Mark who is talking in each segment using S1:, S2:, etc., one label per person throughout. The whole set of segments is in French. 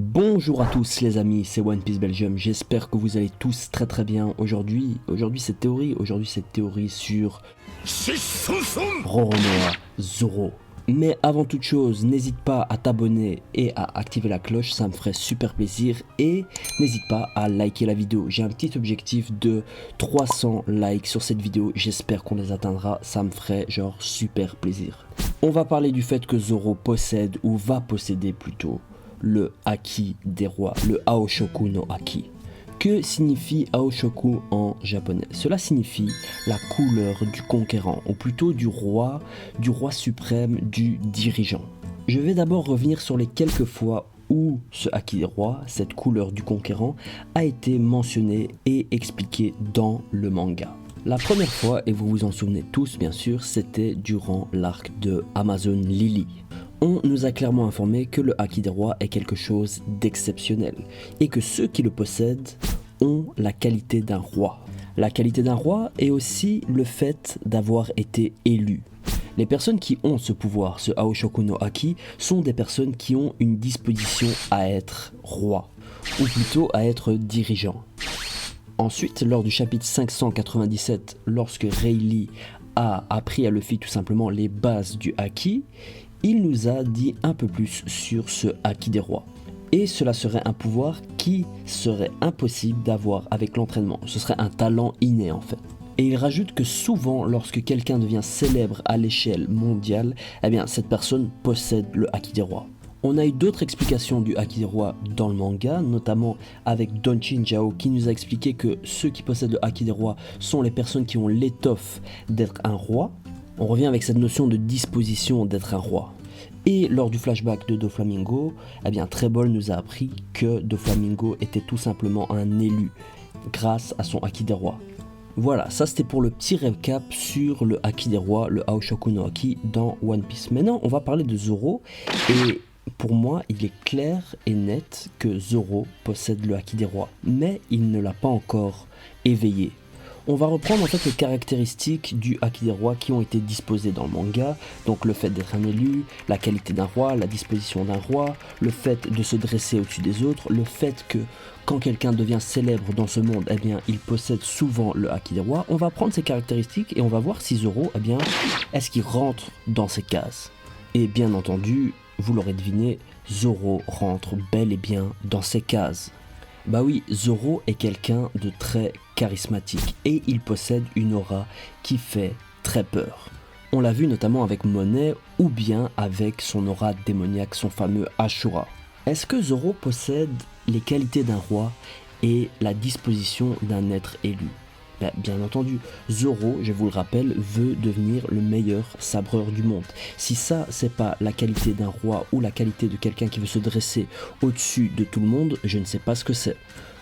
S1: Bonjour à tous les amis, c'est One Piece Belgium, j'espère que vous allez tous très bien. Aujourd'hui cette théorie sur Roronoa Zoro. Mais avant toute chose, n'hésite pas à t'abonner et à activer la cloche, ça me ferait super plaisir. Et n'hésite pas à liker la vidéo, j'ai un petit objectif de 300 likes sur cette vidéo, j'espère qu'on les atteindra, ça me ferait genre super plaisir. On va parler du fait que Zoro possède, ou va posséder plutôt, le Haki des rois, le Aoshoku no Haki. Que signifie Aoshoku en japonais? Cela signifie la couleur du conquérant, ou plutôt du roi suprême, du dirigeant. Je vais d'abord revenir sur les quelques fois où ce Haki des rois, cette couleur du conquérant, a été mentionné et expliqué dans le manga. La première fois, et vous vous en souvenez tous bien sûr, c'était durant l'arc de Amazon Lily. On nous a clairement informé que le Haki des rois est quelque chose d'exceptionnel et que ceux qui le possèdent ont la qualité d'un roi. La qualité d'un roi est aussi le fait d'avoir été élu. Les personnes qui ont ce pouvoir, ce Aoshoku no Haki, sont des personnes qui ont une disposition à être roi, ou plutôt à être dirigeant. Ensuite, lors du chapitre 597, lorsque Rayleigh a appris à Luffy tout simplement les bases du Haki, il nous a dit un peu plus sur ce Haki des rois. Et cela serait un pouvoir qui serait impossible d'avoir avec l'entraînement. Ce serait un talent inné en fait. Et il rajoute que souvent, lorsque quelqu'un devient célèbre à l'échelle mondiale, eh bien cette personne possède le Haki des rois. On a eu d'autres explications du Haki des rois dans le manga, notamment avec Don Chinjao qui nous a expliqué que ceux qui possèdent le Haki des rois sont les personnes qui ont l'étoffe d'être un roi. On revient avec cette notion de disposition d'être un roi. Et lors du flashback de Doflamingo, eh bien Trebol nous a appris que Doflamingo était tout simplement un élu grâce à son Haki des rois. Voilà, ça c'était pour le petit récap sur le Haki des rois, le Aoshoku no Haki dans One Piece. Maintenant, on va parler de Zoro et pour moi, il est clair et net que Zoro possède le Haki des rois, mais il ne l'a pas encore éveillé. On va reprendre en fait les caractéristiques du Haki des rois qui ont été disposées dans le manga, donc le fait d'être un élu, la qualité d'un roi, la disposition d'un roi, le fait de se dresser au-dessus des autres, le fait que quand quelqu'un devient célèbre dans ce monde, eh bien il possède souvent le Haki des rois. On va prendre ces caractéristiques et on va voir si Zoro, eh bien, est-ce qu'il rentre dans ces cases. Et bien entendu, vous l'aurez deviné, Zoro rentre bel et bien dans ces cases. Bah oui, Zoro est quelqu'un de très charismatique et il possède une aura qui fait très peur. On l'a vu notamment avec Monet ou bien avec son aura démoniaque, son fameux Ashura. Est-ce que Zoro possède les qualités d'un roi et la disposition d'un être élu? Bien entendu, Zoro, je vous le rappelle, veut devenir le meilleur sabreur du monde. Si ça, c'est pas la qualité d'un roi ou la qualité de quelqu'un qui veut se dresser au-dessus de tout le monde, je ne sais pas ce que c'est.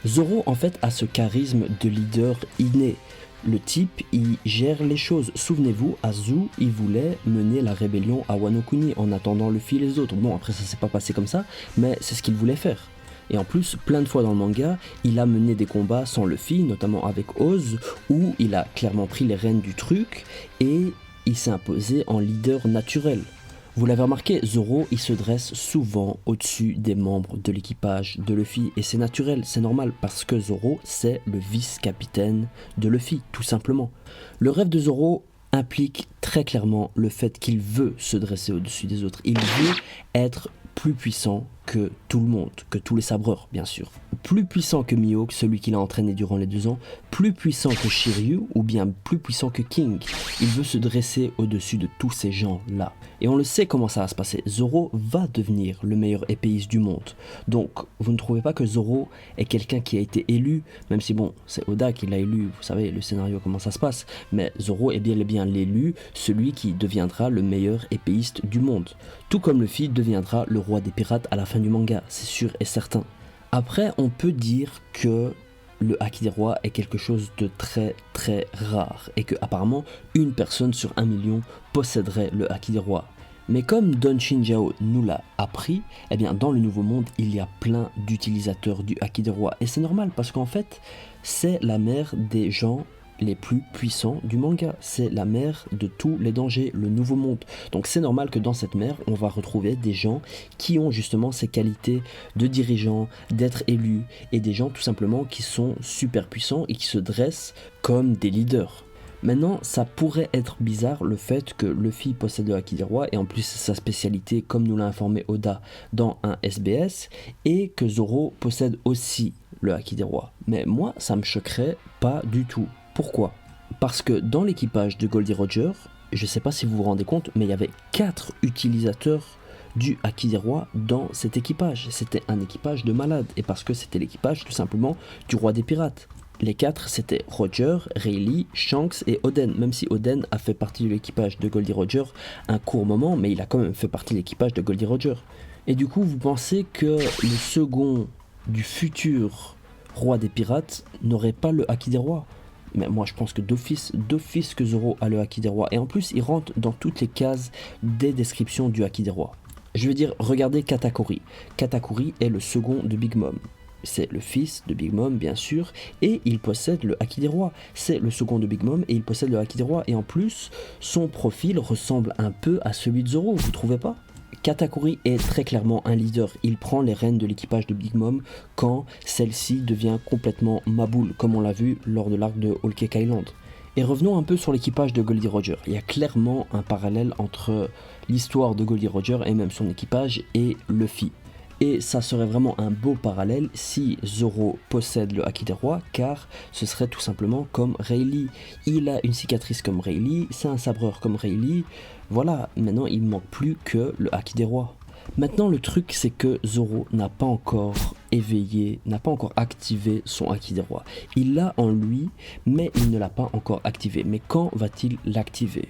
S1: Zoro, en fait, a ce charisme de leader inné. Le type, il gère les choses. Souvenez-vous, Azu, il voulait mener la rébellion à Wano Kuni en attendant Luffy et les autres. Bon, après, ça s'est pas passé comme ça, mais c'est ce qu'il voulait faire. Et en plus, plein de fois dans le manga, il a mené des combats sans Luffy, notamment avec Oz, où il a clairement pris les rênes du truc et il s'est imposé en leader naturel. Vous l'avez remarqué, Zoro, il se dresse souvent au-dessus des membres de l'équipage de Luffy et c'est naturel, c'est normal parce que Zoro, c'est le vice-capitaine de Luffy, tout simplement. Le rêve de Zoro implique très clairement le fait qu'il veut se dresser au-dessus des autres. Il veut être plus puissant que tout le monde, que tous les sabreurs bien sûr. Plus puissant que Mihawk, celui qu'il a entraîné durant les 2 ans, plus puissant que Shiryu ou bien plus puissant que King. Il veut se dresser au-dessus de tous ces gens-là. Et on le sait comment ça va se passer. Zoro va devenir le meilleur épéiste du monde. Donc vous ne trouvez pas que Zoro est quelqu'un qui a été élu, même si bon, c'est Oda qui l'a élu, vous savez le scénario comment ça se passe, mais Zoro est bien et bien l'élu, celui qui deviendra le meilleur épéiste du monde. Tout comme Luffy deviendra le roi des pirates à la fin du manga, c'est sûr et certain. Après, on peut dire que le Haki des rois est quelque chose de très très rare et que apparemment une personne sur 1 million posséderait le Haki des rois. Mais comme Don Chinjao nous l'a appris, eh bien dans le Nouveau Monde, il y a plein d'utilisateurs du Haki des rois et c'est normal parce qu'en fait, c'est la mère des gens les plus puissants du manga. C'est la mer de tous les dangers, le nouveau monde. Donc c'est normal que dans cette mer, on va retrouver des gens qui ont justement ces qualités de dirigeants, d'être élus, et des gens tout simplement qui sont super puissants et qui se dressent comme des leaders. Maintenant, ça pourrait être bizarre le fait que Luffy possède le Haki des rois et en plus sa spécialité, comme nous l'a informé Oda dans un SBS, et que Zoro possède aussi le Haki des rois. Mais moi, ça me choquerait pas du tout. Pourquoi? Parce que dans l'équipage de Goldie Roger, je sais pas si vous vous rendez compte, mais il y avait 4 utilisateurs du Haki des rois dans cet équipage. C'était un équipage de malades, et parce que c'était l'équipage tout simplement du roi des pirates. Les 4, c'était Roger, Rayleigh, Shanks et Oden, même si Oden a fait partie de l'équipage de Goldie Roger un court moment, mais il a quand même fait partie de l'équipage de Goldie Roger. Et du coup, vous pensez que le second du futur roi des pirates n'aurait pas le Haki des rois? Mais moi je pense que d'office que Zoro a le Haki des rois, et en plus il rentre dans toutes les cases des descriptions du Haki des rois. Je veux dire, regardez Katakuri. Katakuri est le second de Big Mom. C'est le fils de Big Mom, bien sûr, et il possède le Haki des rois. C'est le second de Big Mom et il possède le Haki des rois. Et en plus, son profil ressemble un peu à celui de Zoro, vous trouvez pas? Katakuri est très clairement un leader. Il prend les rênes de l'équipage de Big Mom quand celle-ci devient complètement maboule, comme on l'a vu lors de l'arc de Whole Cake Island. Et revenons un peu sur l'équipage de Goldie Roger. Il y a clairement un parallèle entre l'histoire de Goldie Roger et même son équipage et Luffy. Et ça serait vraiment un beau parallèle si Zoro possède le Haki des rois, car ce serait tout simplement comme Rayleigh. Il a une cicatrice comme Rayleigh, c'est un sabreur comme Rayleigh. Voilà, maintenant il ne manque plus que le Haki des rois. Maintenant le truc c'est que Zoro n'a pas encore éveillé, n'a pas encore activé son Haki des rois. Il l'a en lui, mais il ne l'a pas encore activé. Mais quand va-t-il l'activer ?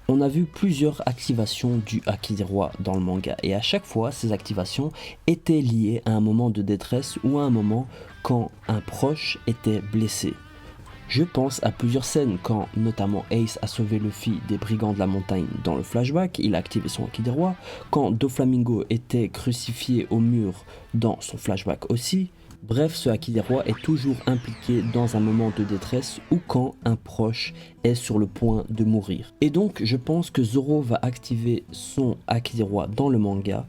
S1: On a vu plusieurs activations du Haki des rois dans le manga, et à chaque fois ces activations étaient liées à un moment de détresse ou à un moment quand un proche était blessé. Je pense à plusieurs scènes quand notamment Ace a sauvé Luffy des brigands de la montagne dans le flashback, il a activé son Haki des rois, quand Doflamingo était crucifié au mur dans son flashback aussi. Bref, ce Haki des rois est toujours impliqué dans un moment de détresse ou quand un proche est sur le point de mourir. Et donc, je pense que Zoro va activer son Haki des rois dans le manga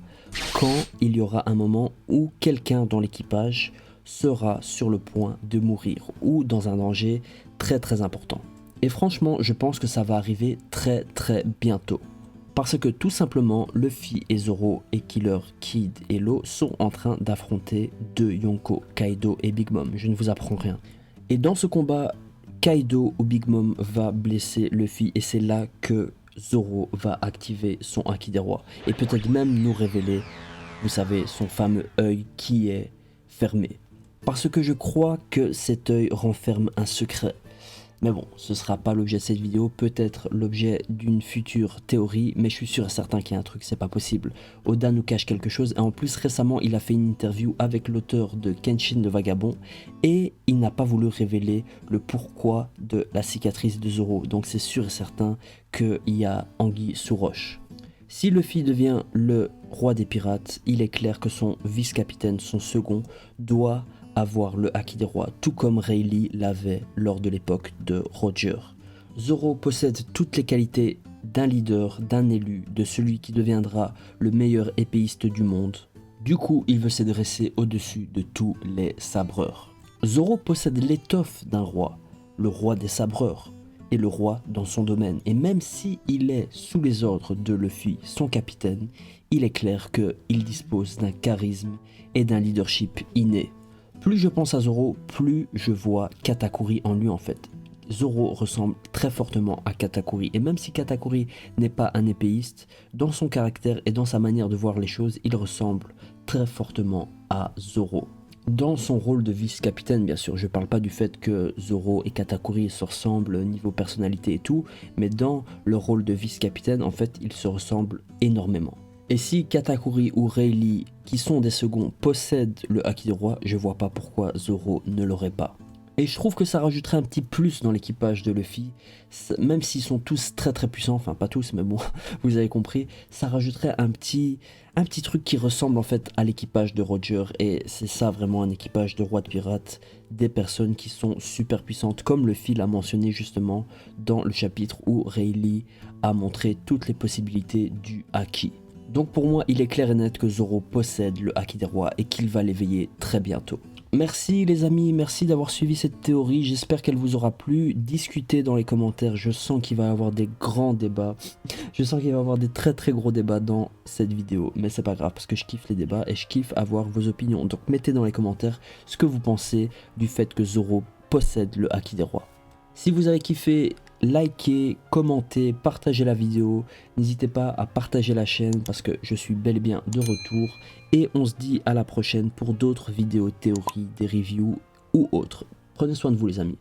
S1: quand il y aura un moment où quelqu'un dans l'équipage sera sur le point de mourir ou dans un danger très très important. Et franchement, je pense que ça va arriver très très bientôt. Parce que tout simplement, Luffy et Zoro et Killer, Kid et Law sont en train d'affronter deux Yonko, Kaido et Big Mom. Je ne vous apprends rien. Et dans ce combat, Kaido ou Big Mom va blesser Luffy et c'est là que Zoro va activer son Haki des rois. Et peut-être même nous révéler, vous savez, son fameux œil qui est fermé. Parce que je crois que cet œil renferme un secret. Mais bon, ce sera pas l'objet de cette vidéo, peut-être l'objet d'une future théorie, mais je suis sûr et certain qu'il y a un truc, c'est pas possible. Oda nous cache quelque chose, et en plus récemment il a fait une interview avec l'auteur de Kenshin le Vagabond, et il n'a pas voulu révéler le pourquoi de la cicatrice de Zoro, donc c'est sûr et certain qu'il y a anguille sous roche. Si Luffy devient le roi des pirates, il est clair que son vice-capitaine, son second, doit avoir le Haki des rois, tout comme Rayleigh l'avait lors de l'époque de Roger. Zoro possède toutes les qualités d'un leader, d'un élu, de celui qui deviendra le meilleur épéiste du monde. Du coup, il veut se dresser au-dessus de tous les sabreurs. Zoro possède l'étoffe d'un roi, le roi des sabreurs, et le roi dans son domaine. Et même si il est sous les ordres de Luffy, son capitaine, il est clair qu'il dispose d'un charisme et d'un leadership inné. Plus je pense à Zoro, plus je vois Katakuri en lui en fait. Zoro ressemble très fortement à Katakuri, et même si Katakuri n'est pas un épéiste, dans son caractère et dans sa manière de voir les choses, il ressemble très fortement à Zoro. Dans son rôle de vice-capitaine, bien sûr, je parle pas du fait que Zoro et Katakuri se ressemblent niveau personnalité et tout, mais dans le rôle de vice-capitaine, en fait, ils se ressemblent énormément. Et si Katakuri ou Rayleigh, qui sont des seconds, possèdent le Haki des rois, je vois pas pourquoi Zoro ne l'aurait pas. Et je trouve que ça rajouterait un petit plus dans l'équipage de Luffy, même s'ils sont tous très très puissants, enfin pas tous mais bon, vous avez compris, ça rajouterait un petit truc qui ressemble en fait à l'équipage de Roger, et c'est ça vraiment un équipage de roi de pirates, des personnes qui sont super puissantes, comme Luffy l'a mentionné justement dans le chapitre où Rayleigh a montré toutes les possibilités du Haki. Donc pour moi, il est clair et net que Zoro possède le Haki des rois et qu'il va l'éveiller très bientôt. Merci les amis, merci d'avoir suivi cette théorie, j'espère qu'elle vous aura plu. Discutez dans les commentaires, je sens qu'il va y avoir des grands débats, je sens qu'il va y avoir des très très gros débats dans cette vidéo, mais c'est pas grave parce que je kiffe les débats et je kiffe avoir vos opinions. Donc mettez dans les commentaires ce que vous pensez du fait que Zoro possède le Haki des rois. Si vous avez kiffé, likez, commentez, partagez la vidéo, n'hésitez pas à partager la chaîne parce que je suis bel et bien de retour et on se dit à la prochaine pour d'autres vidéos théories, des reviews ou autres. Prenez soin de vous les amis.